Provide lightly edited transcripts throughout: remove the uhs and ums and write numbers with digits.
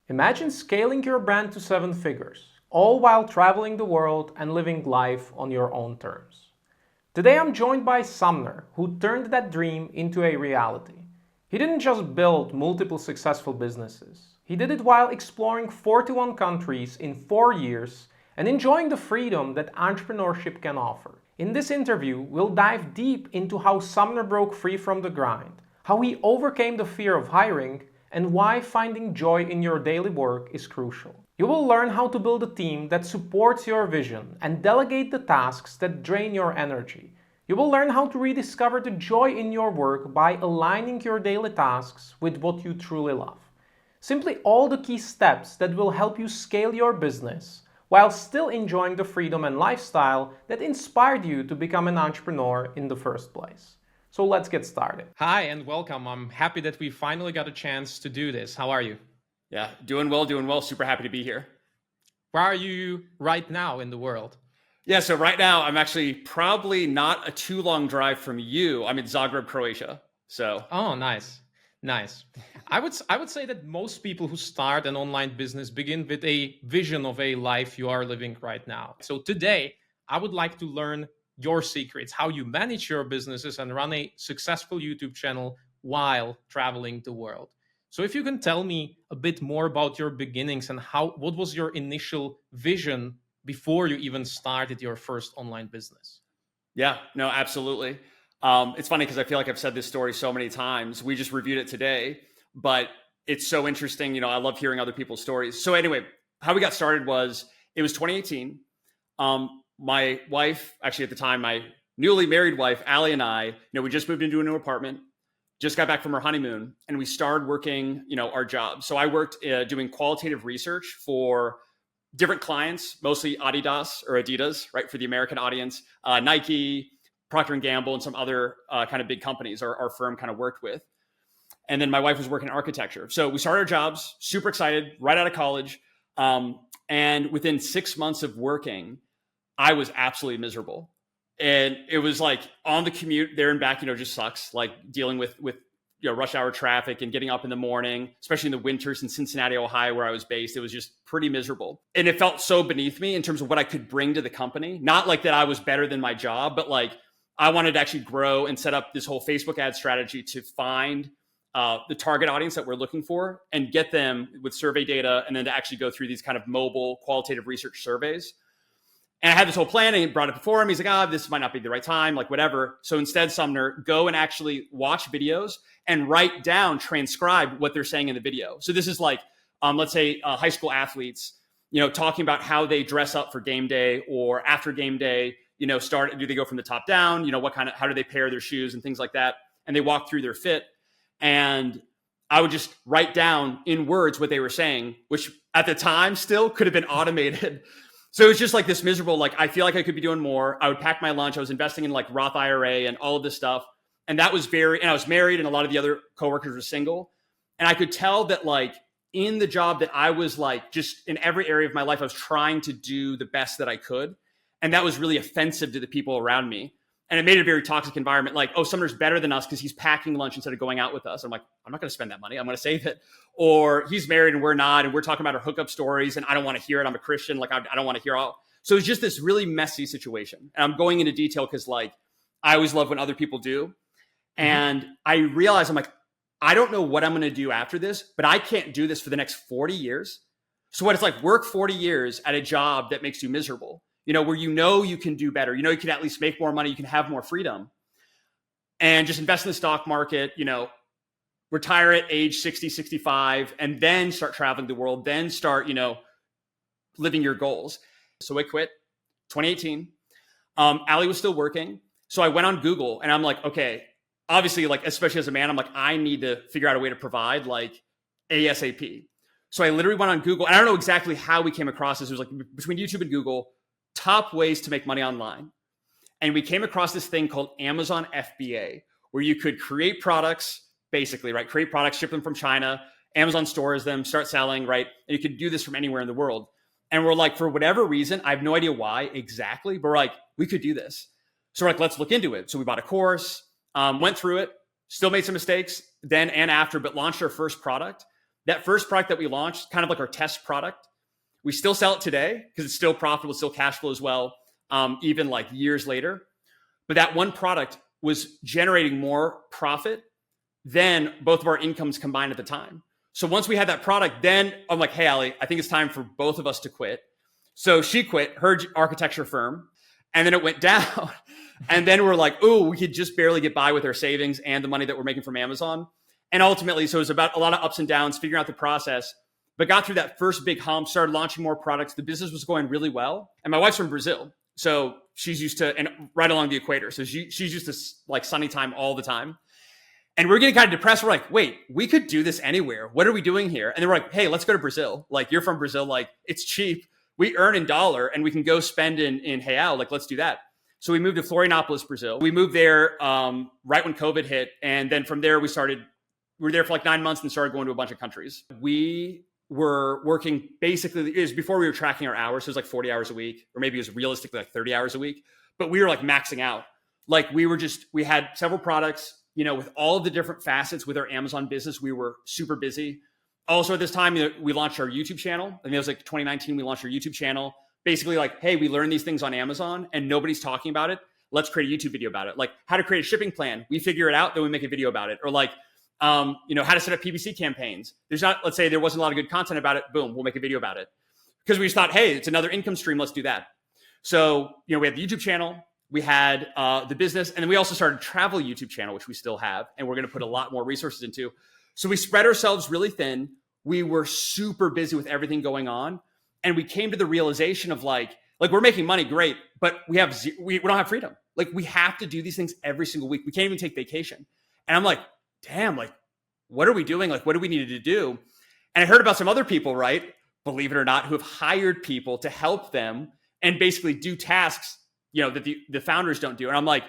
Imagine scaling your brand to 7 figures, all while traveling the world and living life on your own terms. Today I'm joined by Sumner, who turned that dream into a reality. He didn't just build multiple successful businesses. He did it while exploring 41 countries in 4 years and enjoying the freedom that entrepreneurship can offer. In this interview, we'll dive deep into how Sumner broke free from the grind, how he overcame the fear of hiring, and why finding joy in your daily work is crucial. You will learn how to build a team that supports your vision and delegate the tasks that drain your energy. You will learn how to rediscover the joy in your work by aligning your daily tasks with what you truly love. Simply all the key steps that will help you scale your business while still enjoying the freedom and lifestyle that inspired you to become an entrepreneur in the first place. So let's get started. Hi and welcome. I'm happy that we finally got a chance to do this. How are you? Yeah, doing well. Super happy to be here. Where are you right now in the world? Yeah, so right now I'm actually probably not a too long drive from you. I'm in Zagreb, Croatia. Oh, nice. I would say that most people who start an online business begin with a vision of a life you are living right now. So today, I would like to learn your secrets, how you manage your businesses and run a successful YouTube channel while traveling the world. So if you can tell me a bit more about your beginnings and what was your initial vision before you even started your first online business? Yeah, no, absolutely. It's funny because I feel like I've said this story so many times. We just reviewed it today, but it's so interesting. I love hearing other people's stories. So anyway, how we got started was it was 2018. My wife, actually at the time, my newly married wife, Allie, and I, we just moved into a new apartment, just got back from our honeymoon, and we started working, our jobs. So I worked doing qualitative research for different clients, mostly Adidas, right, for the American audience, Nike, Procter & Gamble, and some other kind of big companies our firm kind of worked with. And then my wife was working in architecture. So we started our jobs, super excited, right out of college. And within 6 months of working, I was absolutely miserable. And it was like on the commute there and back, just sucks, like dealing with rush hour traffic and getting up in the morning, especially in the winters in Cincinnati, Ohio, where I was based. It was just pretty miserable. And it felt so beneath me in terms of what I could bring to the company. Not like that I was better than my job, but like I wanted to actually grow and set up this whole Facebook ad strategy to find the target audience that we're looking for and get them with survey data, and then to actually go through these kind of mobile qualitative research surveys. And I had this whole plan and he brought it before him. He's like, this might not be the right time, like whatever. So instead, Sumner, go and actually watch videos and write down, transcribe what they're saying in the video. So this is like, let's say high school athletes, talking about how they dress up for game day or after game day, do they go from the top down? How do they pair their shoes and things like that? And they walk through their fit. And I would just write down in words what they were saying, which at the time still could have been automated. So it was just like this miserable, like, I feel like I could be doing more. I would pack my lunch. I was investing in like Roth IRA and all of this stuff. And that was and I was married and a lot of the other coworkers were single. And I could tell that like in the job that I was like, just in every area of my life, I was trying to do the best that I could. And that was really offensive to the people around me. And it made it a very toxic environment. Like, Sumner's better than us because he's packing lunch instead of going out with us. I'm like, I'm not going to spend that money. I'm going to save it. Or he's married and we're not. And we're talking about our hookup stories. And I don't want to hear it. I'm a Christian. Like, I don't want to hear all. So it's just this really messy situation. And I'm going into detail because like, I always love when other people do. And I realized I'm like, I don't know what I'm going to do after this, but I can't do this for the next 40 years. So what it's like, work 40 years at a job that makes you miserable. Where you can do better, you can at least make more money, you can have more freedom, and just invest in the stock market, retire at age 60, 65, and then start traveling the world, then start, living your goals. So I quit 2018. Allie was still working. So I went on Google and I'm like, okay, obviously, like, especially as a man, I'm like, I need to figure out a way to provide like ASAP. So I literally went on Google, and I don't know exactly how we came across this. It was like between YouTube and Google, top ways to make money online. And we came across this thing called Amazon FBA, where you could create products, basically, right? Create products, ship them from China, Amazon stores them, start selling, right? And you could do this from anywhere in the world. And we're like, for whatever reason, I have no idea why exactly, but we're like, we could do this. So we're like, let's look into it. So we bought a course, went through it, still made some mistakes then and after, but launched our first product That first product that we launched, kind of like our test product, we still sell it today because it's still profitable, still cash flow as well, even like years later. But that one product was generating more profit than both of our incomes combined at the time. So once we had that product, then I'm like, hey, Allie, I think it's time for both of us to quit. So she quit her architecture firm, and then it went down. And then we're like, oh, we could just barely get by with our savings and the money that we're making from Amazon. And ultimately, so it was about a lot of ups and downs, figuring out the process, but got through that first big hump, started launching more products. The business was going really well. And my wife's from Brazil. So she's used to, and right along the equator. So she's used to like sunny time all the time. And we're getting kind of depressed. We're like, wait, we could do this anywhere. What are we doing here? And then we're like, hey, let's go to Brazil. Like, you're from Brazil. Like, it's cheap. We earn in dollar and we can go spend in real. Like, let's do that. So we moved to Florianopolis, Brazil. We moved there right when COVID hit. And then from there, we were there for like 9 months and started going to a bunch of countries. We were working basically, it was before we were tracking our hours. So it was like 40 hours a week, or maybe it was realistically like 30 hours a week. But we were like maxing out. Like we had several products, with all of the different facets with our Amazon business. We were super busy. Also at this time, we launched our YouTube channel. I think it was like 2019, we launched our YouTube channel. Basically like, hey, we learned these things on Amazon and nobody's talking about it. Let's create a YouTube video about it. Like how to create a shipping plan. We figure it out, then we make a video about it. Or like, how to set up PPC campaigns. Let's say there wasn't a lot of good content about it. Boom, we'll make a video about it. Because we just thought, hey, it's another income stream. Let's do that. So, we had the YouTube channel, we had the business, and then we also started a travel YouTube channel, which we still have. And we're going to put a lot more resources into. So we spread ourselves really thin. We were super busy with everything going on. And we came to the realization of like we're making money, great, but we don't have freedom. Like we have to do these things every single week. We can't even take vacation. And I'm like, damn, like, what are we doing? Like, what do we need to do? And I heard about some other people, right? Believe it or not, who have hired people to help them and basically do tasks, that the founders don't do. And I'm like,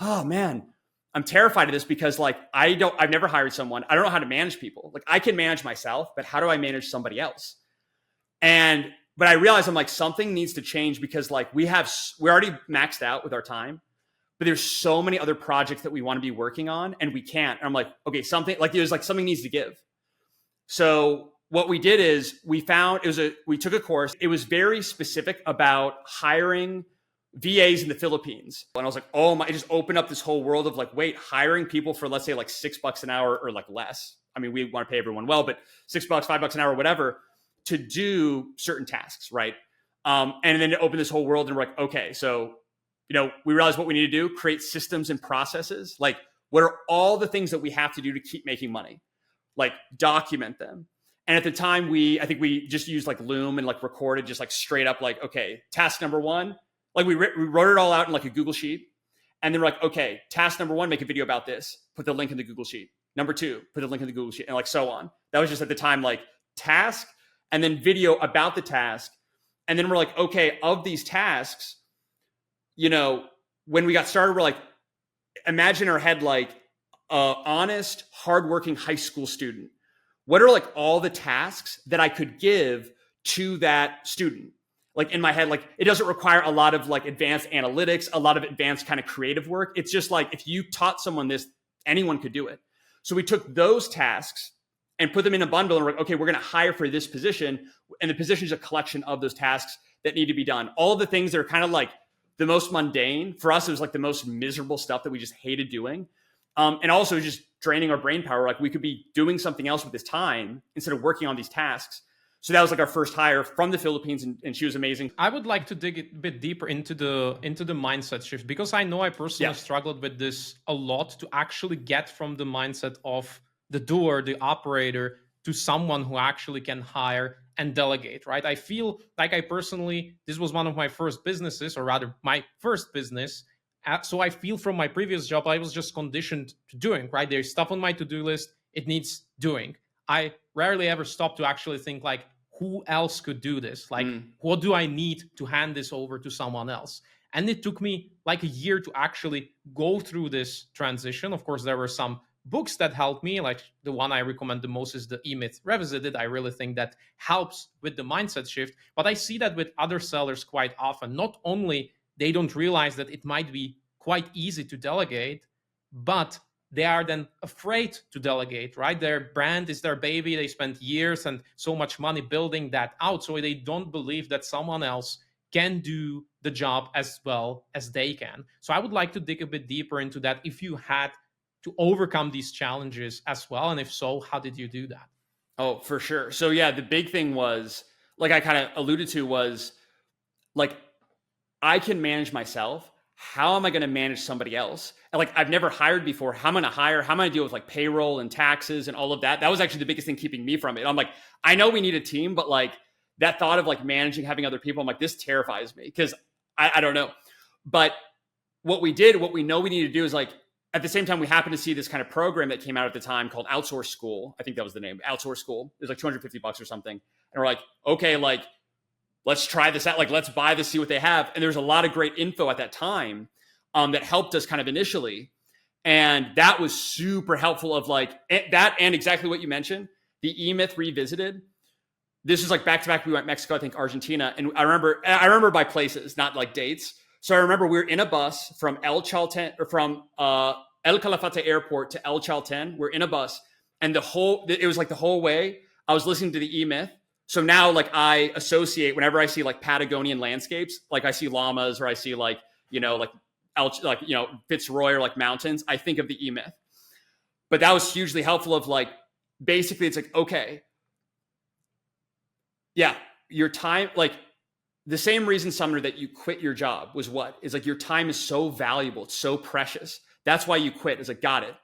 oh man, I'm terrified of this because like, I've never hired someone. I don't know how to manage people. Like I can manage myself, but how do I manage somebody else? But I realized I'm like, something needs to change because like we're already maxed out with our time. But there's so many other projects that we want to be working on and we can't. And I'm like, okay, something needs to give. So what we did is we took a course. It was very specific about hiring VAs in the Philippines. And I was like, oh my, it just opened up this whole world of like, wait, hiring people for let's say like $6 an hour or like less. I mean, we want to pay everyone well, but $6, $5 an hour, whatever, to do certain tasks, right? And then it opened this whole world and we're like, okay, so we realized what we need to do, create systems and processes. Like, what are all the things that we have to do to keep making money? Like, document them. And at the time, I think we just used like Loom and like recorded just like straight up like, okay, task number one, like we wrote it all out in like a Google Sheet. And then we're like, okay, task number one, make a video about this. Put the link in the Google Sheet. Number two, put the link in the Google Sheet, and like so on. That was just at the time like task and then video about the task. And then we're like, okay, of these tasks, when we got started, we're like, imagine in our head, like honest, hardworking high school student. What are like all the tasks that I could give to that student? Like in my head, like it doesn't require a lot of like advanced analytics, a lot of advanced kind of creative work. It's just like, if you taught someone this, anyone could do it. So we took those tasks and put them in a bundle and we're like, okay, we're going to hire for this position. And the position is a collection of those tasks that need to be done. All the things that are kind of like the most mundane. For us, it was like the most miserable stuff that we just hated doing. And also just draining our brain power. Like we could be doing something else with this time instead of working on these tasks. So that was like our first hire from the Philippines, and she was amazing. I would like to dig a bit deeper into the mindset shift, because I know I personally struggled with this a lot, to actually get from the mindset of the doer, the operator, to someone who actually can hire and delegate, right? I feel like this was one of my first businesses, or rather my first business. So I feel from my previous job, I was just conditioned to doing, right? There's stuff on my to-do list, it needs doing. I rarely ever stop to actually think like, who else could do this? Like, what do I need to hand this over to someone else? And it took me like a year to actually go through this transition. Of course, there were some books that helped me. Like the one I recommend the most is the E-Myth Revisited. I really think that helps with the mindset shift. But I see that with other sellers quite often. Not only they don't realize that it might be quite easy to delegate, but they are then afraid to delegate, right? Their brand is their baby. They spent years and so much money building that out. So they don't believe that someone else can do the job as well as they can. So I would like to dig a bit deeper into that. If you had to overcome these challenges as well, and if so, how did you do that? Oh, for sure. So yeah, the big thing was, like I kind of alluded to, was like, I can manage myself. How am I going to manage somebody else? And like, I've never hired before. How am I going to hire? How am I going to deal with like payroll and taxes and all of that? That was actually the biggest thing keeping me from it. I'm like, I know we need a team, but like that thought of like managing, having other people, I'm like, this terrifies me because I don't know. But what we did, what we know we need to do is like, at the same time, we happened to see this kind of program that came out at the time called Outsource School. I think that was the name, Outsource School. It was like $250 or something. And we're like, okay, like, let's try this out. Like, let's buy this, see what they have. And there's a lot of great info at that time that helped us kind of initially. And that was super helpful of like that and exactly what you mentioned, the E-Myth Revisited. This is like back to back. We went Mexico, I think Argentina. And I remember by places, not like dates. So I remember we were in a bus from El Chalten or from El Calafate Airport to El Chalten. We're in a bus and it was like the whole way I was listening to the E-Myth. So now like I associate whenever I see like Patagonian landscapes, like I see llamas or I see like, like Fitzroy or like mountains, I think of the E-Myth. But that was hugely helpful of like, basically it's like, okay, yeah, your time, like the same reason, Sumner, that you quit your job was what? Is like your time is so valuable. It's so precious. That's why you quit. It's like, got it.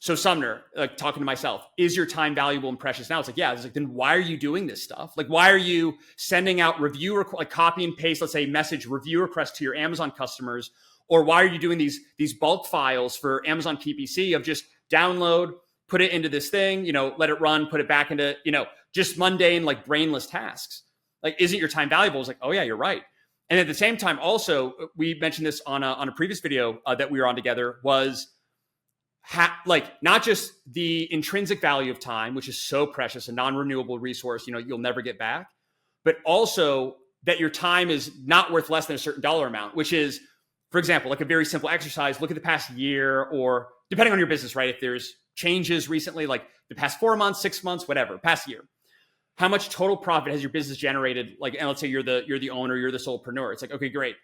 So Sumner, like talking to myself, is your time valuable and precious now? It's like, yeah. It's like, then why are you doing this stuff? Like, why are you sending out like copy and paste, let's say message review requests to your Amazon customers? Or why are you doing these bulk files for Amazon PPC of just download, put it into this thing, let it run, put it back into, just mundane, like brainless tasks? Like, isn't your time valuable? It's like, oh yeah, you're right. And at the same time, also, we mentioned this on a previous video that we were on together, was like not just the intrinsic value of time, which is so precious, a non-renewable resource, you'll never get back, but also that your time is not worth less than a certain dollar amount, which is, for example, like a very simple exercise, look at the past year, or depending on your business, right? If there's changes recently, like the past 4 months, 6 months, whatever, past year, how much total profit has your business generated? Like, and let's say you're the owner, you're the solopreneur. It's like, okay, great.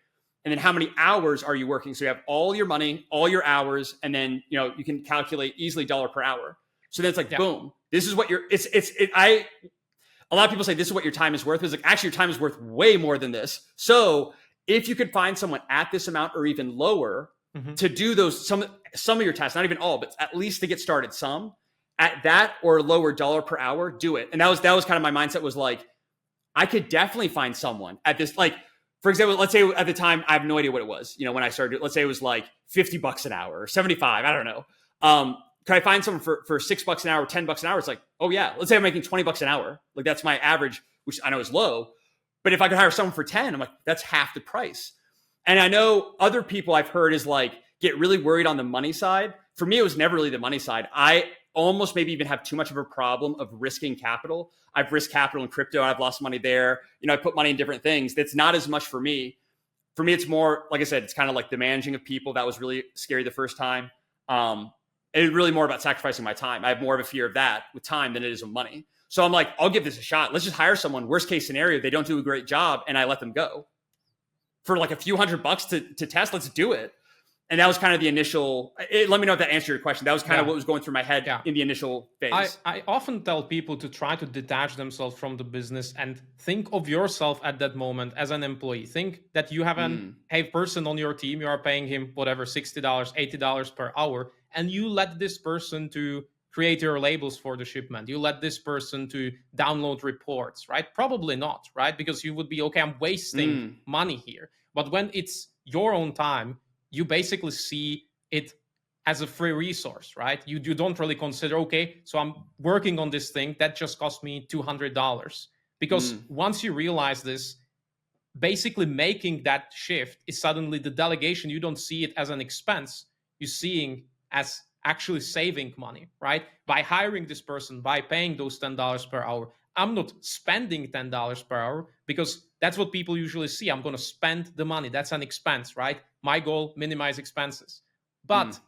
And then how many hours are you working? So you have all your money, all your hours, and then, you can calculate easily dollar per hour. So then it's like, boom, this is what a lot of people say this is what your time is worth. It's like, actually your time is worth way more than this. So if you could find someone at this amount or even lower to do those, some of your tasks, not even all, but at least to get started, some at that or lower dollar per hour, do it. And that was kind of my mindset, was like, I could definitely find someone at this, like, for example, let's say at the time, I have no idea what it was, when I started, let's say it was like $50 an hour or 75, I don't know. Could I find someone for $6 an hour, $10 an hour? It's like, oh yeah, let's say I'm making $20 an hour. Like that's my average, which I know is low, but if I could hire someone for 10, I'm like, that's half the price. And I know other people I've heard is like, get really worried on the money side. For me, it was never really the money side. I almost maybe even have too much of a problem of risking capital. I've risked capital in crypto. I've lost money there. I put money in different things. That's not as much for me. For me, it's more, like I said, it's kind of like the managing of people. That was really scary the first time. It's really more about sacrificing my time. I have more of a fear of that with time than it is with money. So I'm like, I'll give this a shot. Let's just hire someone. Worst case scenario, they don't do a great job and I let them go. For like a few $100 to test, let's do it. And that was kind of the initial, let me know if that answered your question. That was kind of what was going through my head in the initial phase. I often tell people to try to detach themselves from the business and think of yourself at that moment as an employee. Think that you have a person on your team, you are paying him whatever, $60, $80 per hour, and you let this person to create your labels for the shipment. You let this person to download reports, right? Probably not, right? Because you would be, okay, I'm wasting money here. But when it's your own time, you basically see it as a free resource, right? You don't really consider, okay, so I'm working on this thing that just cost me $200. Because once you realize this, basically making that shift is suddenly the delegation. You don't see it as an expense. You're seeing as actually saving money, right? By hiring this person, by paying those $10 per hour. I'm not spending $10 per hour because that's what people usually see. I'm going to spend the money. That's an expense, right? My goal, minimize expenses. But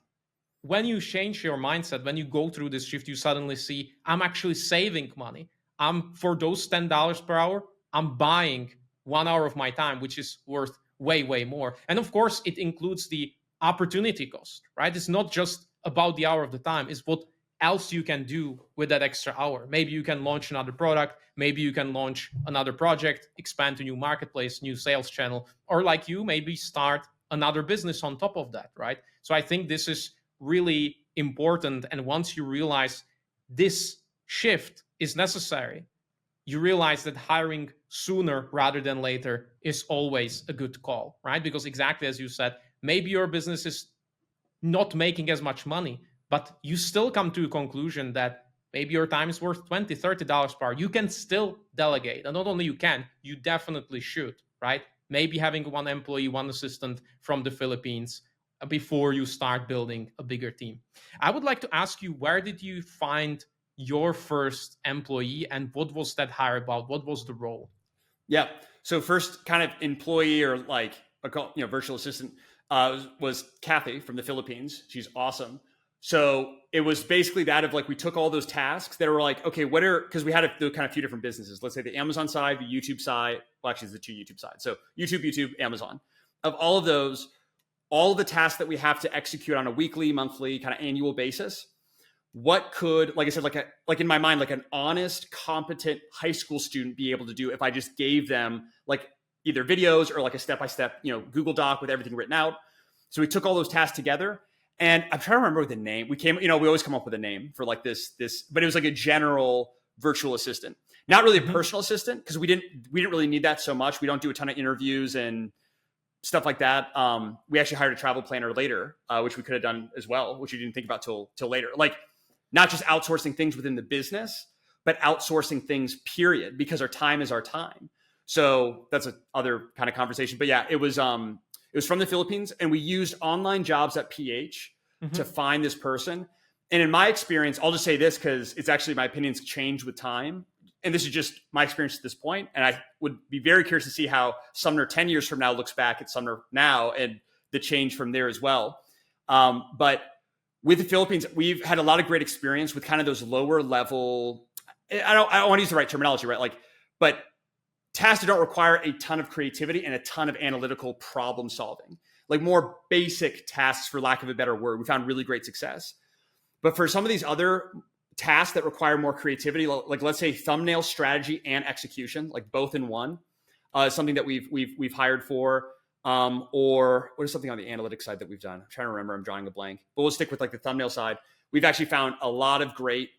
when you change your mindset, when you go through this shift, you suddenly see I'm actually saving money. I'm for those $10 per hour, I'm buying 1 hour of my time, which is worth way, way more. And of course, it includes the opportunity cost, right? It's not just about the hour of the time, it's what else you can do with that extra hour. Maybe you can launch another product, maybe you can launch another project, expand to new marketplace, new sales channel, or like you, maybe start another business on top of that, right? So I think this is really important. And once you realize this shift is necessary, you realize that hiring sooner rather than later is always a good call, right? Because exactly as you said, maybe your business is not making as much money, but you still come to a conclusion that maybe your time is worth $20, $30 per hour. You can still delegate. And not only you can, you definitely should, right? Maybe having one employee, one assistant from the Philippines before you start building a bigger team. I would like to ask you, where did you find your first employee and what was that hire about? What was the role? Yeah. So first kind of employee or like a virtual assistant was Kathy from the Philippines. She's awesome. So it was basically that of like, we took all those tasks that were like, okay, because we had a kind of few different businesses. Let's say the Amazon side, the YouTube side. Well, actually, it's the two YouTube sides. So YouTube, Amazon. Of all of those, all of the tasks that we have to execute on a weekly, monthly, kind of annual basis, what could, like I said, like in my mind, like an honest, competent high school student be able to do if I just gave them like either videos or like a step-by-step, Google Doc with everything written out. So we took all those tasks together, and I'm trying to remember the name. We always come up with a name for like this, but it was like a general virtual assistant, not really a personal assistant, because we didn't really need that so much. We don't do a ton of interviews and stuff like that. We actually hired a travel planner later, which we could have done as well, which we didn't think about till later. Like, not just outsourcing things within the business, but outsourcing things, period, because our time is our time. So that's another kind of conversation. But yeah, it was from the Philippines, and we used online jobs at PH to find this person. And in my experience, I'll just say this because it's actually, my opinions change with time. And this is just my experience at this point. And I would be very curious to see how Sumner 10 years from now looks back at Sumner now and the change from there as well. But with the Philippines, we've had a lot of great experience with kind of those lower level, I don't want to use the right terminology, right? But tasks that don't require a ton of creativity and a ton of analytical problem solving, like more basic tasks, for lack of a better word. We found really great success. But for some of these other tasks that require more creativity, like let's say thumbnail strategy and execution, like both in one, something that we've hired for. Or what is something on the analytics side that we've done? I'm trying to remember. I'm drawing a blank. But we'll stick with like the thumbnail side. We've actually found a lot of great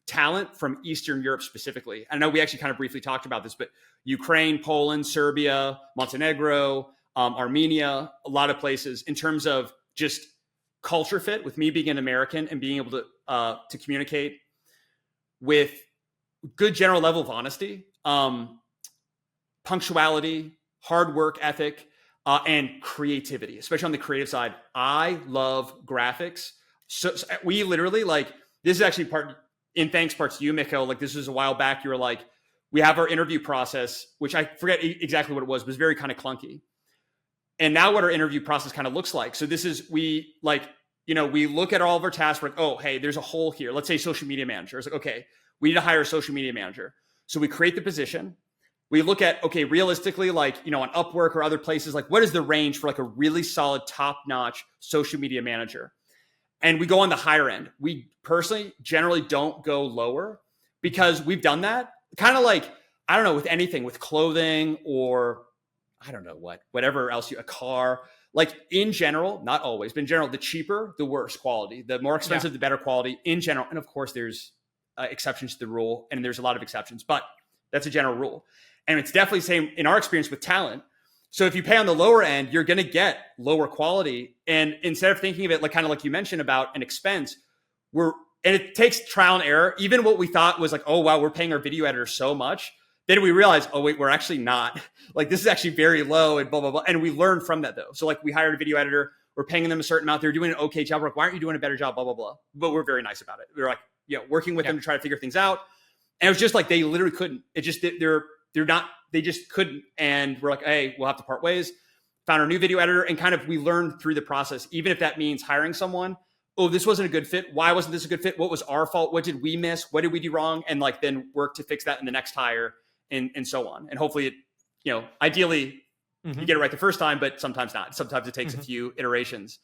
talent from Eastern Europe specifically. I know we actually kind of briefly talked about this, but Ukraine, Poland, Serbia, Montenegro, Armenia, a lot of places in terms of just culture fit, with me being an American and being able to communicate with good general level of honesty, punctuality, hard work ethic, and creativity, especially on the creative side. I love graphics. So we literally, like, this is actually in thanks parts to you, Mikhail. Like, this was a while back. You were like, we have our interview process, which I forget exactly what it was very kind of clunky. And now what our interview process kind of looks like. So this is, we look at all of our tasks. We're like, oh, hey, there's a hole here. Let's say social media manager. It's like, okay, we need to hire a social media manager. So we create the position. We look at, okay, realistically, like, on Upwork or other places, like, what is the range for like a really solid, top-notch social media manager? And we go on the higher end. We personally generally don't go lower because we've done that kind of like, I don't know, with anything, with clothing or I don't know whatever else, a car, like in general, not always, but in general, the cheaper, the worse quality, the more expensive, the better quality in general. And of course there's exceptions to the rule, and there's a lot of exceptions, but that's a general rule. And it's definitely the same in our experience with talent. So if you pay on the lower end, you're going to get lower quality. And instead of thinking of it like kind of like you mentioned about an expense, and it takes trial and error. Even what we thought was like, oh, wow, we're paying our video editor so much. Then we realized, oh, wait, we're actually not. Like, this is actually very low and blah, blah, blah. And we learned from that, though. So like we hired a video editor. We're paying them a certain amount. They're doing an okay job. We're like, why aren't you doing a better job? Blah, blah, blah. But we're very nice about it. We were like, working with them to try to figure things out. And it was just like, they literally couldn't. It just, they just couldn't. And we're like, hey, we'll have to part ways. Found our new video editor, and kind of we learned through the process, even if that means hiring someone oh, this wasn't a good fit. Why wasn't this a good fit? What was our fault? What did we miss? What did we do wrong? And like then work to fix that in the next hire and so on. And hopefully it, ideally you get it right the first time, but sometimes not. Sometimes it takes a few iterations.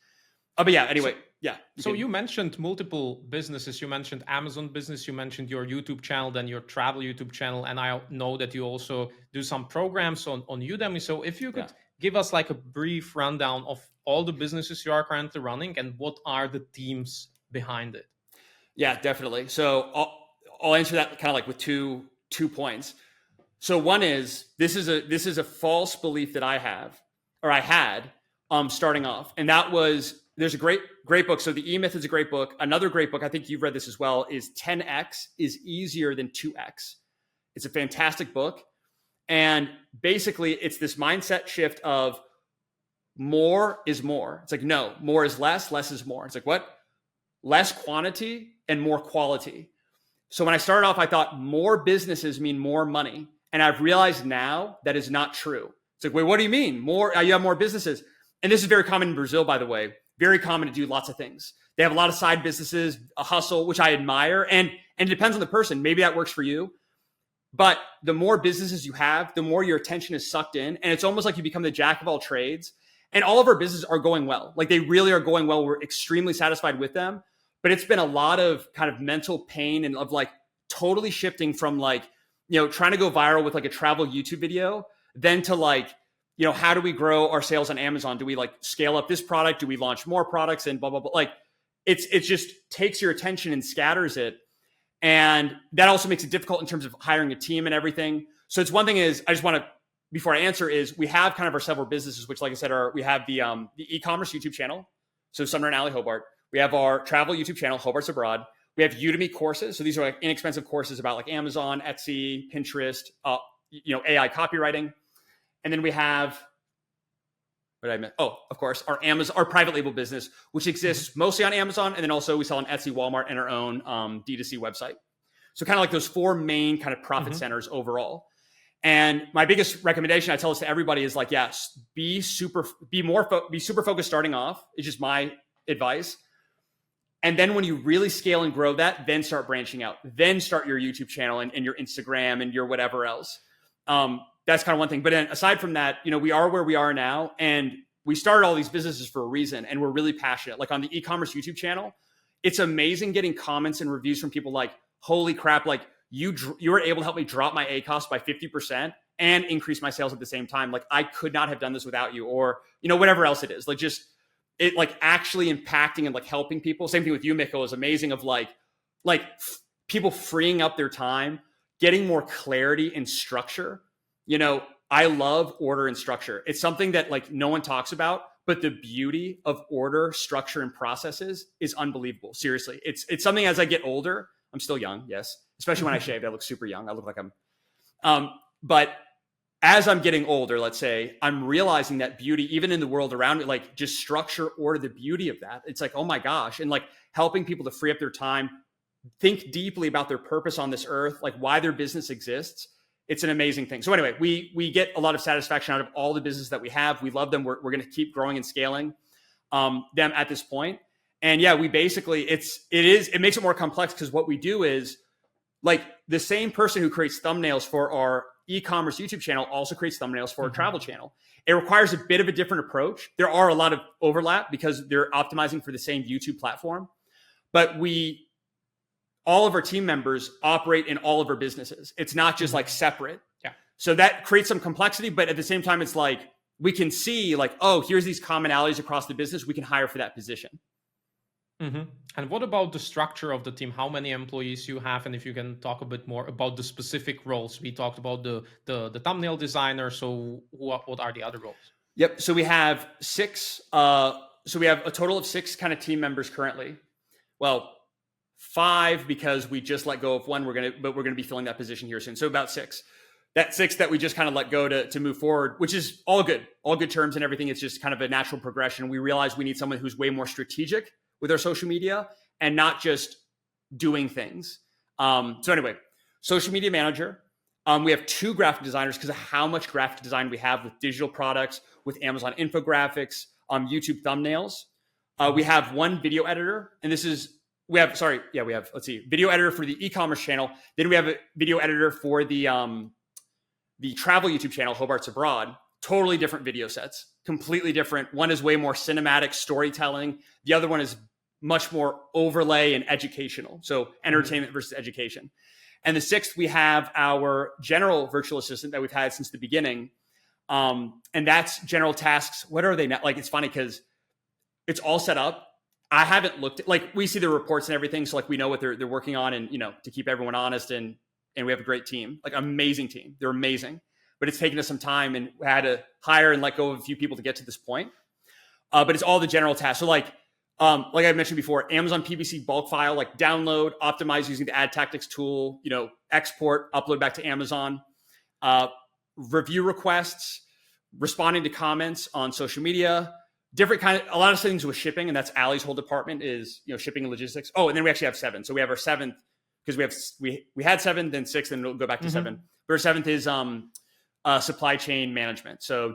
But yeah, anyway, yeah. So you mentioned multiple businesses. You mentioned Amazon business. You mentioned your YouTube channel, then your travel YouTube channel. And I know that you also do some programs on Udemy. So if you could give us like a brief rundown of all the businesses you are currently running and what are the teams behind it? Yeah, definitely. So I'll answer that kind of like with two points. So one is this is a false belief that I have or I had starting off, and that was there's a great book. So the E-Myth is a great book. Another great book, I think you've read this as well, is 10x is easier than 2x. It's a fantastic book, and basically it's this mindset shift of more is more. It's like no, more is less, less is more. It's like what? Less quantity and more quality. So when I started off, I thought more businesses mean more money. And I've realized now that is not true. It's like, wait, what do you mean? More, you have more businesses. And this is very common in Brazil, by the way, very common to do lots of things. They have a lot of side businesses, a hustle, which I admire. And it depends on the person. Maybe that works for you. But the more businesses you have, the more your attention is sucked in. And it's almost like you become the jack of all trades. And all of our businesses are going well. Like they really are going well. We're extremely satisfied with them. But it's been a lot of kind of mental pain and of like totally shifting from like, trying to go viral with like a travel YouTube video, then to like, how do we grow our sales on Amazon? Do we like scale up this product? Do we launch more products and blah, blah, blah. Like it just takes your attention and scatters it. And that also makes it difficult in terms of hiring a team and everything. So it's one thing is I just want to, before I answer is we have kind of our several businesses, which like I said, we have the e-commerce YouTube channel. So Sumner and Ali Hobart. We have our travel YouTube channel, Hobart's Abroad. We have Udemy courses. So these are like inexpensive courses about like Amazon, Etsy, Pinterest, AI copywriting. And then we have, what did I miss? Oh, of course, our private label business, which exists mostly on Amazon. And then also we sell on Etsy, Walmart, and our own D2C website. So kind of like those four main kind of profit centers overall. And my biggest recommendation, I tell this to everybody, is like, yes, be super focused starting off. It's just my advice. And then when you really scale and grow that, then start branching out. Then start your YouTube channel and your Instagram and your whatever else. That's kind of one thing. But then aside from that, we are where we are now. And we started all these businesses for a reason. And we're really passionate. Like on the e-commerce YouTube channel, it's amazing getting comments and reviews from people like, holy crap, like you were able to help me drop my ACoS by 50% and increase my sales at the same time. Like I could not have done this without you, or, whatever else it is. Like just it like actually impacting and like helping people. Same thing with you, Mikko, is amazing of like people freeing up their time, getting more clarity and structure. I love order and structure. It's something that like no one talks about, but the beauty of order, structure, and processes is unbelievable. Seriously. It's something as I get older, I'm still young. Yes. Especially when I shaved, I look super young. I look like but as I'm getting older, let's say, I'm realizing that beauty, even in the world around me, like just structure, order, the beauty of that. It's like, oh my gosh. And like helping people to free up their time, think deeply about their purpose on this earth, like why their business exists. It's an amazing thing. So anyway, we get a lot of satisfaction out of all the business that we have. We love them. We're going to keep growing and scaling them at this point. And yeah, we basically, it makes it more complex because what we do is like the same person who creates thumbnails for our e-commerce YouTube channel also creates thumbnails for a travel channel. It requires a bit of a different approach. There are a lot of overlap because they're optimizing for the same YouTube platform, but all of our team members operate in all of our businesses. It's not just like separate. Yeah. So that creates some complexity, but at the same time, it's like, we can see like, oh, here's these commonalities across the business. We can hire for that position. And what about the structure of the team? How many employees you have? And if you can talk a bit more about the specific roles. We talked about the thumbnail designer. So what are the other roles? Yep. So we have six. So we have a total of 6 kind of team members currently. Well, 5 because we just let go of one. We're gonna be filling that position here soon. So about 6. That 6 that we just kind of let go to move forward, which is all good terms and everything. It's just kind of a natural progression. We realize we need someone who's way more strategic with our social media and not just doing things. So anyway, social media manager. We have 2 graphic designers because of how much graphic design we have with digital products, with Amazon infographics, YouTube thumbnails. We have one video editor, and we have video editor for the e-commerce channel. Then we have a video editor for the travel YouTube channel, Hobart's Abroad. Totally different video sets, completely different. One is way more cinematic storytelling. The other one is much more overlay and educational. So entertainment versus education. And the sixth, we have our general virtual assistant that we've had since the beginning. And that's general tasks. What are they now? Like, it's funny because it's all set up. I haven't looked at, like, we see the reports and everything. So like, we know what they're working on, and, to keep everyone honest, and we have a great team, like amazing team. They're amazing, but it's taken us some time, and we had to hire and let go of a few people to get to this point. But it's all the general tasks. So like I mentioned before, Amazon PPC bulk file, like download, optimize using the ad tactics tool, export, upload back to Amazon, review requests, responding to comments on social media, a lot of things with shipping. And that's Allie's whole department is, shipping and logistics. Oh, and then we actually have 7. So we have our 7th, because we had 7, then 6, then we'll go back to 7. But our 7th is supply chain management. So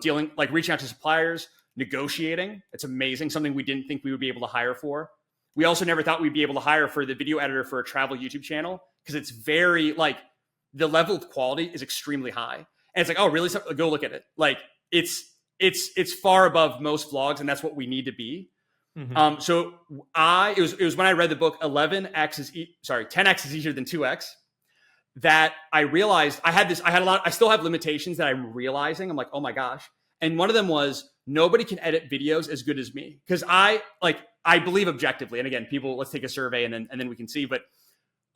reaching out to suppliers, negotiating. It's amazing. Something we didn't think we would be able to hire for. We also never thought we'd be able to hire for the video editor for a travel YouTube channel, because it's very, the level of quality is extremely high. And it's like, oh, really? So, go look at it. Like, it's far above most vlogs, and that's what we need to be. So it was when I read the book 10x is easier than 2x, that I realized I still have limitations that I'm realizing. I'm like, oh my gosh. And one of them was, nobody can edit videos as good as me. Cause I believe objectively. And again, let's take a survey and then we can see, but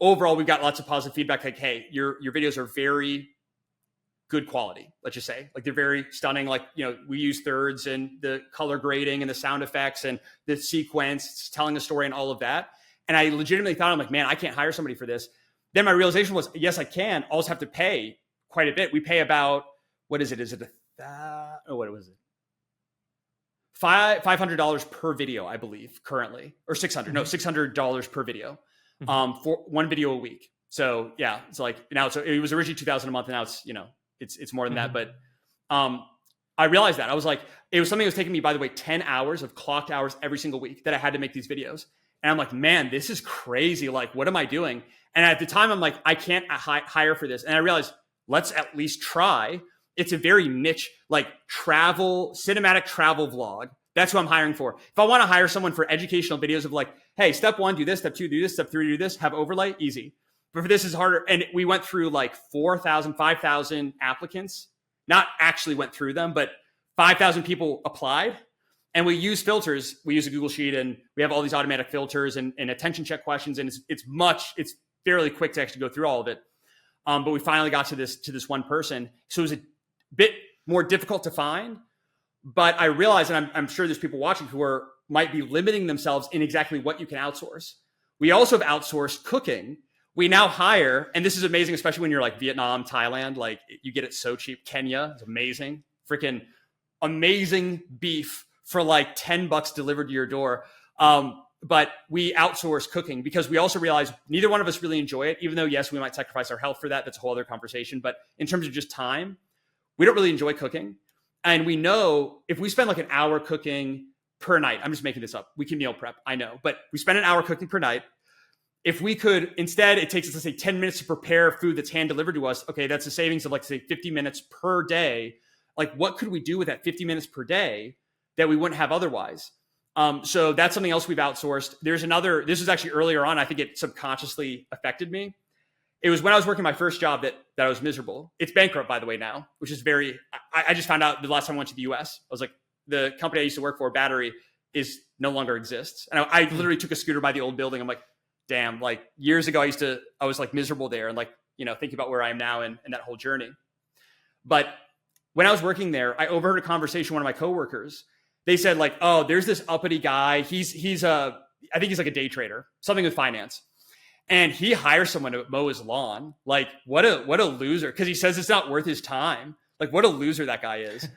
overall we've got lots of positive feedback. Like, hey, your videos are very good quality. Let's just say, like, they're very stunning. Like, we use thirds and the color grading and the sound effects and the sequence, telling a story and all of that. And I legitimately thought, I'm like, man, I can't hire somebody for this. Then my realization was, yes, I can. I'll just have to pay quite a bit. We pay about, what is it? Is it what was it? $500 per video, I believe, currently, or $600 per video, for one video a week. So yeah, it's like, now, so it was originally $2,000 a month, and now it's more than that. But I realized that I was like, it was something that was taking me, by the way, 10 hours of clocked hours every single week that I had to make these videos. And I'm like, man, this is crazy. Like, what am I doing? And at the time I'm like, I can't hire for this. And I realized, let's at least try. It's a very niche, like, cinematic travel vlog. That's who I'm hiring for. If I want to hire someone for educational videos of like, hey, step 1, do this, step 2, do this, step 3, do this, have overlay, easy. But for this is harder. And we went through like 4,000, 5,000 applicants, not actually went through them, but 5,000 people applied. And we use filters. We use a Google Sheet, and we have all these automatic filters and attention check questions. And it's fairly quick to actually go through all of it. But we finally got to this one person. So it was a bit more difficult to find. But I realized, and I'm sure there's people watching who might be limiting themselves in exactly what you can outsource. We also have outsourced cooking. We now hire, and this is amazing, especially when you're like Vietnam, Thailand, like, you get it so cheap. Kenya is amazing. Freaking amazing beef for like $10 delivered to your door. But we outsource cooking because we also realize neither one of us really enjoy it, even though, yes, we might sacrifice our health for that. That's a whole other conversation. But in terms of just time, we don't really enjoy cooking. And we know if we spend like an hour cooking per night, I'm just making this up. We can meal prep, I know, but we spend an hour cooking per night. If we could, instead, it takes us, let's say, 10 minutes to prepare food that's hand delivered to us. Okay, that's a savings of, like, say, 50 minutes per day. Like, what could we do with that 50 minutes per day that we wouldn't have otherwise? So that's something else we've outsourced. This was actually earlier on. I think it subconsciously affected me. It was when I was working my first job that I was miserable. It's bankrupt, by the way, now, which is I just found out the last time I went to the US. I was like, the company I used to work for, Battery, no longer exists. And I literally took a scooter by the old building. I'm like, damn, like, years ago, I was like miserable there, and like, thinking about where I am now and that whole journey. But when I was working there, I overheard a conversation with one of my coworkers. They said, like, oh, there's this uppity guy. I think he's like a day trader, something with finance. And he hires someone to mow his lawn. Like, what a loser. Because he says it's not worth his time. Like, what a loser that guy is.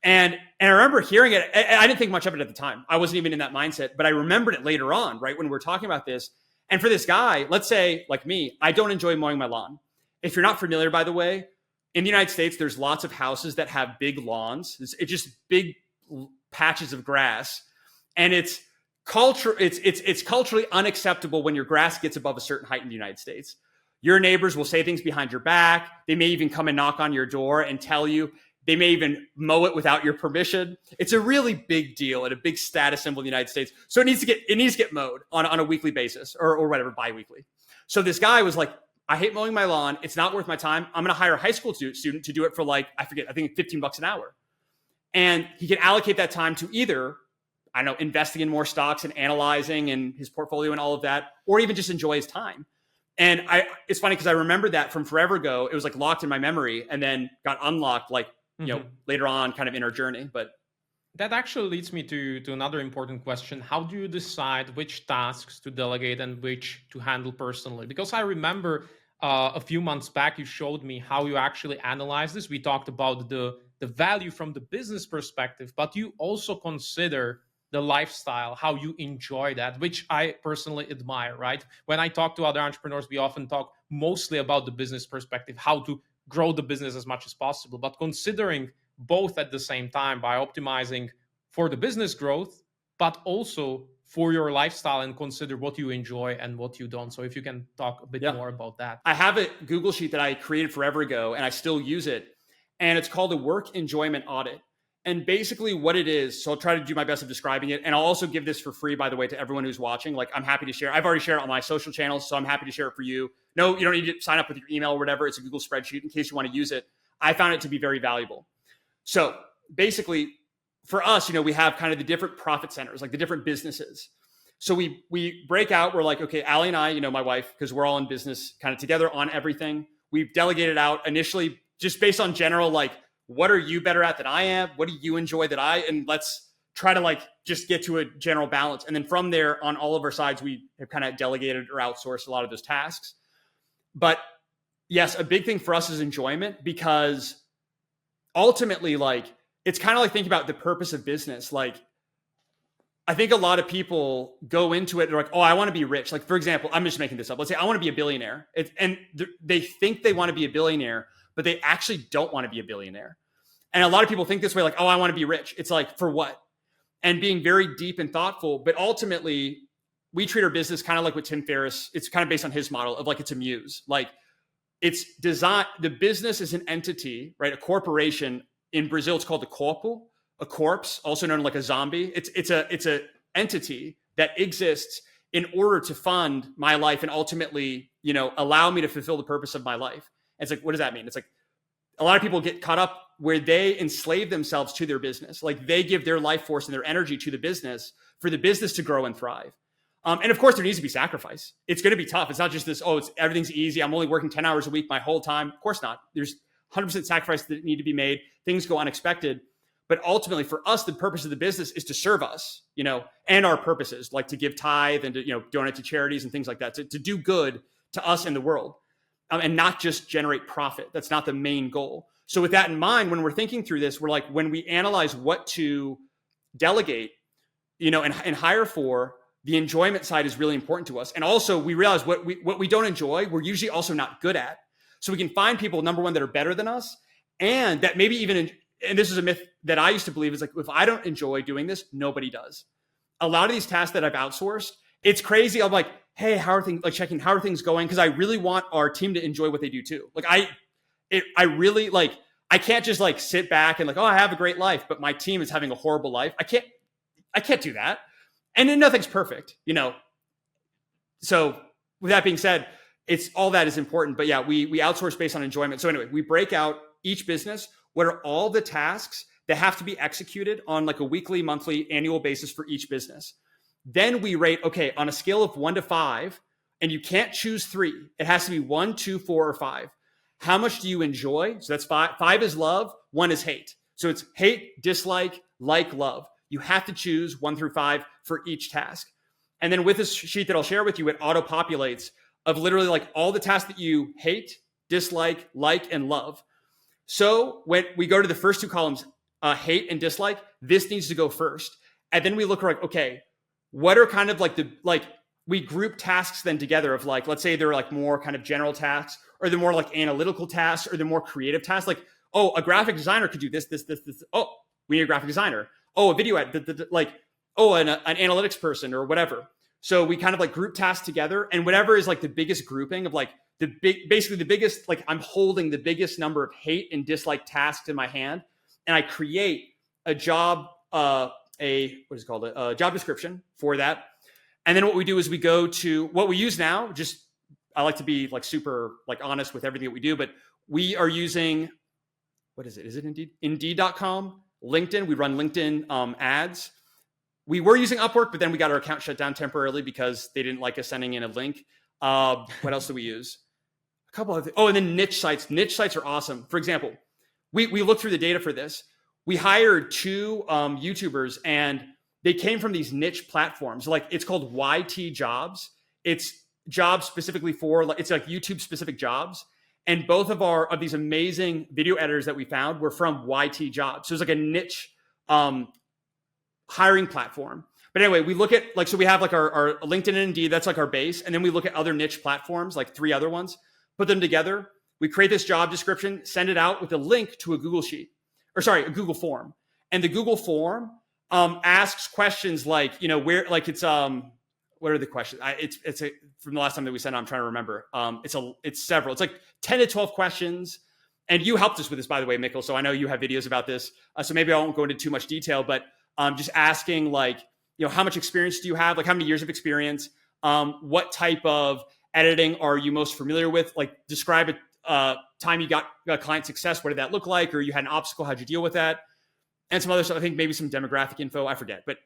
And I remember hearing it. I didn't think much of it at the time. I wasn't even in that mindset. But I remembered it later on, right, when we're talking about this. And for this guy, let's say, like me, I don't enjoy mowing my lawn. If you're not familiar, by the way, in the United States, there's lots of houses that have big lawns. It's just big patches of grass. And it's it's culturally unacceptable when your grass gets above a certain height in the United States. Your neighbors will say things behind your back. They may even come and knock on your door and tell you. They may even mow it without your permission. It's a really big deal and a big status symbol in the United States. So it needs to get mowed on a weekly basis or whatever, bi-weekly. So this guy was like, I hate mowing my lawn. It's not worth my time. I'm going to hire a high school student to do it for like, I think $15 an hour. And he can allocate that time to either, I don't know, investing in more stocks and analyzing and his portfolio and all of that, or even just enjoy his time. And it's funny because I remember that from forever ago. It was like locked in my memory and then got unlocked like, later on kind of in our journey. But that actually leads me to another important question. How do you decide which tasks to delegate and which to handle personally? Because I remember a few months back, you showed me how you actually analyze this. We talked about the value from the business perspective, but you also consider the lifestyle, how you enjoy that, which I personally admire, right? When I talk to other entrepreneurs, we often talk mostly about the business perspective, how to grow the business as much as possible, but considering both at the same time by optimizing for the business growth, but also for your lifestyle and consider what you enjoy and what you don't. So if you can talk a bit more about that. I have a Google sheet that I created forever ago and I still use it. And it's called a work enjoyment audit. And basically what it is, so I'll try to do my best of describing it. And I'll also give this for free, by the way, to everyone who's watching. Like I'm happy to share. I've already shared it on my social channels, so I'm happy to share it for you. No, you don't need to sign up with your email or whatever. It's a Google spreadsheet in case you want to use it. I found it to be very valuable. So basically for us, we have kind of the different profit centers, like the different businesses. So we break out, we're like, okay, Allie and I, my wife, because we're all in business kind of together on everything. We've delegated out initially just based on general, like, what are you better at than I am? What do you enjoy and let's try to like just get to a general balance. And then from there on all of our sides, we have kind of delegated or outsourced a lot of those tasks. But yes, a big thing for us is enjoyment, because ultimately, like, it's kind of like thinking about the purpose of business. Like, I think a lot of go into it, they're like, oh, I want to be rich. Like, for example, I'm just making this up. Let's say I want to be a billionaire. They think they want to be a billionaire, but they actually don't want to be a billionaire. And a lot of people think this way, like, oh, I want to be rich. It's like, for what? And being very deep and thoughtful. But ultimately, we treat our business kind of like what Tim Ferriss, it's kind of based on his model of like, it's a muse. Like, it's designed, the business is an entity, right? A corporation. In Brazil, it's called a corpse, also known like a zombie. It's a entity that exists in order to fund my life and ultimately, allow me to fulfill the purpose of my life. It's like, what does that mean? It's like a lot of people get caught up where they enslave themselves to their business. Like they give their life force and their energy to the business for the business to grow and thrive. And of course, there needs to be sacrifice. It's going to be tough. It's not just this, everything's easy. I'm only working 10 hours a week my whole time. Of course not. There's 100% sacrifice that need to be made. Things go unexpected. But ultimately, for us, the purpose of the business is to serve us, and our purposes, like to give tithe and to, donate to charities and things like that, to do good to us and the world. And not just generate profit. That's not the main goal. So with that in mind, when we're thinking through this, we're like, when we analyze what to delegate, and hire for, the enjoyment side is really important to us. And also we realize what we don't enjoy, we're usually also not good at. So we can find people, number one, that are better than us, and that maybe even, and this is a myth that I used to believe, is like, if I don't enjoy doing this, nobody does. A lot of these tasks that I've outsourced, it's crazy. I'm like, hey, how are things, like checking, how are things going? Because I really want our team to enjoy what they do too. Like I really like, I can't just like sit back and like, oh, I have a great life, but my team is having a horrible life. I can't do that. And then nothing's perfect, So with that being said, it's all that is important. But yeah, we outsource based on enjoyment. So anyway, we break out each business. What are all the tasks that have to be executed on like a weekly, monthly, annual basis for each business? Then we rate, okay, on a scale of 1 to 5, and you can't choose 3. It has to be 1, 2, 4, or 5. How much do you enjoy? So that's 5. 5 is love. 1 is hate. So it's hate, dislike, like, love. You have to choose 1 through 5 for each task. And then with this sheet that I'll share with you, it auto-populates of literally like all the tasks that you hate, dislike, like, and love. So when we go to the first 2 columns, hate and dislike, this needs to go first. And then we look like, okay, what are kind of like we group tasks then together of like, let's say they're like more kind of general tasks, or they're more like analytical tasks, or they're more creative tasks. Like, oh, a graphic designer could do this. Oh, we need a graphic designer. Oh, a video ad, like an analytics person or whatever. So we kind of like group tasks together, and whatever is like the biggest grouping of like basically the biggest, like I'm holding the biggest number of hate and dislike tasks in my hand, and I create a job, what is it called, a job description for that. And then what we do is we go to what we use now. Just I like to be like super like honest with everything that we do, but we are using, what is it? Is it Indeed? Indeed.com, LinkedIn. We run LinkedIn ads. We were using Upwork, but then we got our account shut down temporarily because they didn't like us sending in a link. What else do we use? A couple of, and then niche sites. Niche sites are awesome. For example, we looked through the data for this. We hired 2 YouTubers, and they came from these niche platforms. Like it's called YT Jobs. It's jobs specifically for, it's like YouTube specific jobs. And both of these amazing video editors that we found were from YT Jobs. So it's like a niche hiring platform. But anyway, we look at like, so we have like our LinkedIn and Indeed, that's like our base. And then we look at other niche platforms, like 3 other ones, put them together. We create this job description, send it out with a link to a a Google form. And the Google form asks questions like, where, like it's, what are the questions? It's from the last time that we sent, I'm trying to remember. It's several, it's like 10 to 12 questions. And you helped us with this, by the way, Mikkel. So I know you have videos about this. So maybe I won't go into too much detail, but just asking like, how much experience do you have? Like how many years of experience? What type of editing are you most familiar with? Like describe a time you got client success. What did that look like? Or you had an obstacle, how'd you deal with that? And some other stuff, I think maybe some demographic info, I forget, but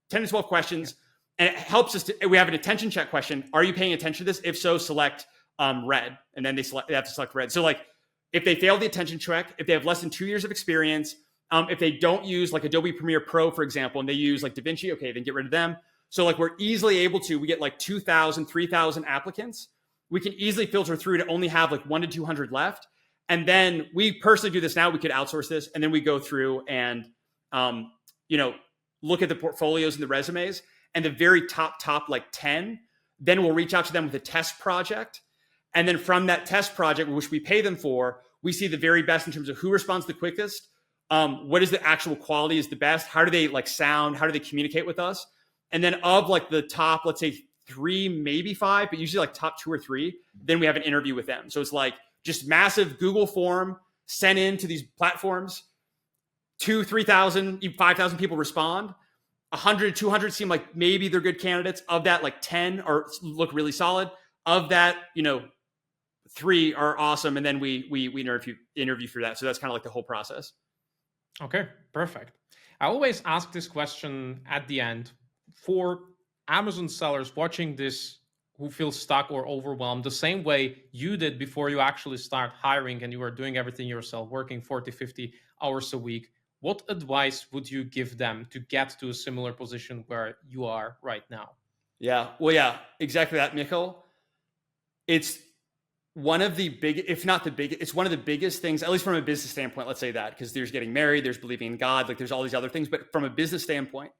10 to 12 questions. And it helps us we have an attention check question. Are you paying attention to this? If so, select red. And then they have to select red. So like if they fail the attention check, if they have less than 2 years of experience, if they don't use like Adobe Premiere Pro, for example, and they use like DaVinci, okay, then get rid of them. So like we're easily able to, we get like 2,000, 3,000 applicants. We can easily filter through to only have like 100 to 200 left. And then we personally do this now. We could outsource this. And then we go through and, look at the portfolios and the resumes, and the very top like 10, then we'll reach out to them with a test project. And then from that test project, which we pay them for, we see the very best in terms of who responds the quickest. What is the actual quality is the best? How do they like sound? How do they communicate with us? And then of like the top, let's say 3, maybe 5, but usually like top 2 or 3, then we have an interview with them. So it's like just massive Google form sent into these platforms. 2,000, 3,000, 5,000 people respond. 100, 200 seem like maybe they're good candidates. Of that, like 10 or look really solid. Of that, 3 are awesome. And then we interview for that. So that's kind of like the whole process. Okay, perfect. I always ask this question at the end for Amazon sellers watching this who feel stuck or overwhelmed the same way you did before you actually start hiring and you were doing everything yourself, working 40, 50 hours a week. What advice would you give them to get to a similar position where you are right now? Yeah, well, yeah, exactly that, Mikkel. It's one of the if not the biggest, it's one of the biggest things, at least from a business standpoint, let's say that, because there's getting married, there's believing in God, like there's all these other things. But from a business standpoint,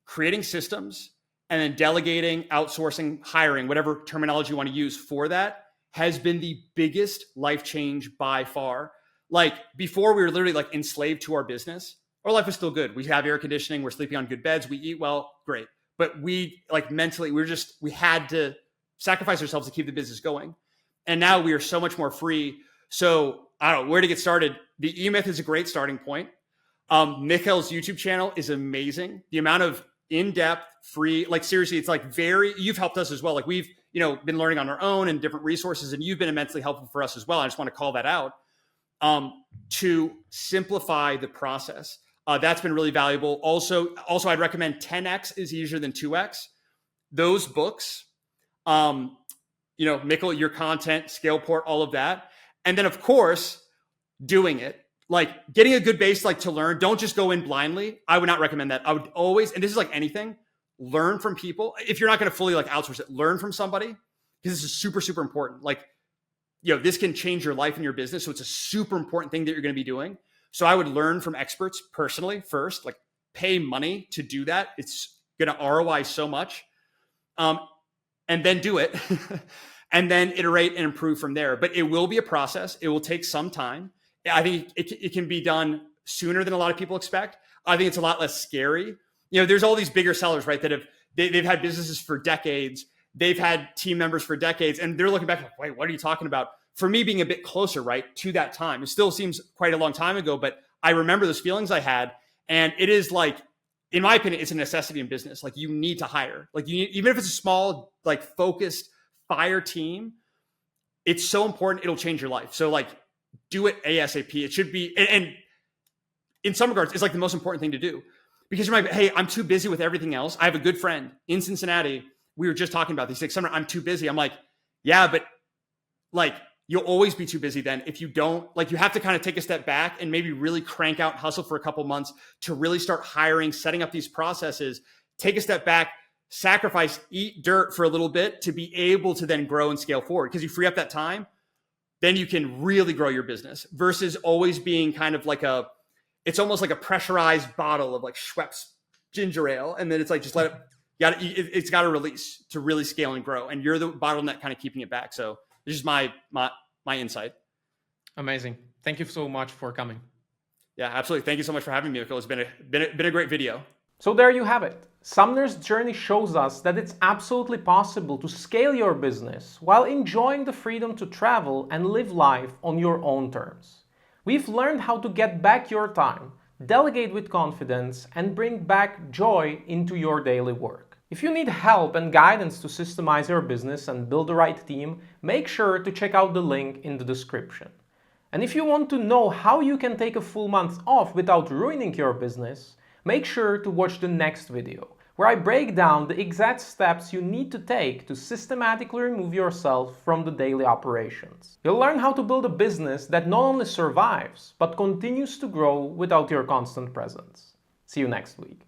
creating systems and then delegating, outsourcing, hiring, whatever terminology you want to use for that has been the biggest life change by far. Like before we were literally like enslaved to our business. Our life was still good. We have air conditioning. We're sleeping on good beds. We eat well. Great. But we like mentally, we had to sacrifice ourselves to keep the business going. And now we are so much more free. So I don't know where to get started. The E-Myth is a great starting point. Mikkel's YouTube channel is amazing. The amount of in-depth, free, like seriously, it's like you've helped us as well. Like we've, been learning on our own and different resources, and you've been immensely helpful for us as well. I just want to call that out. To simplify the process. That's been really valuable. Also, I'd recommend 10x is easier than 2x. Those books, Mikkel, your content, Scaleport, all of that. And then of course, doing it, like getting a good base, like to learn, don't just go in blindly. I would not recommend that. I would always, and this is like anything, learn from people. If you're not going to fully like outsource it, learn from somebody, because this is super, super important. Like, this can change your life and your business. So it's a super important thing that you're going to be doing. So I would learn from experts personally first, like pay money to do that. It's going to ROI so much. And then do it and then iterate and improve from there. But it will be a process. It will take some time. I think it can be done sooner than a lot of people expect. I think it's a lot less scary. there's all these bigger sellers, right, that they've had businesses for decades. They've had team members for decades, and they're looking back like, wait, what are you talking about? For me, being a bit closer, right, to that time, it still seems quite a long time ago, but I remember those feelings I had. And it is like, in my opinion, it's a necessity in business. Like, you need to hire. Like, even if it's a small, like, focused fire team, it's so important. It'll change your life. So, like, do it ASAP. It should be, and in some regards, it's like the most important thing to do. Because you're like, hey, I'm too busy with everything else. I have a good friend in Cincinnati. We were just talking about this. He's like, Sumner, I'm too busy. I'm like, yeah, but like, you'll always be too busy then if you don't, like, you have to kind of take a step back and maybe really crank out, hustle for a couple months to really start hiring, setting up these processes, take a step back, sacrifice, eat dirt for a little bit to be able to then grow and scale forward. Because you free up that time, then you can really grow your business versus always being kind of like it's almost like a pressurized bottle of like Schweppes ginger ale. And then it's like, just let it, it's got to release to really scale and grow. And you're the bottleneck kind of keeping it back. So this is my insight. Amazing. Thank you so much for coming. Yeah, absolutely. Thank you so much for having me, Mikkel. It's been a great video. So there you have it. Sumner's journey shows us that it's absolutely possible to scale your business while enjoying the freedom to travel and live life on your own terms. We've learned how to get back your time, delegate with confidence, and bring back joy into your daily work. If you need help and guidance to systemize your business and build the right team, make sure to check out the link in the description. And if you want to know how you can take a full month off without ruining your business, make sure to watch the next video, where I break down the exact steps you need to take to systematically remove yourself from the daily operations. You'll learn how to build a business that not only survives, but continues to grow without your constant presence. See you next week.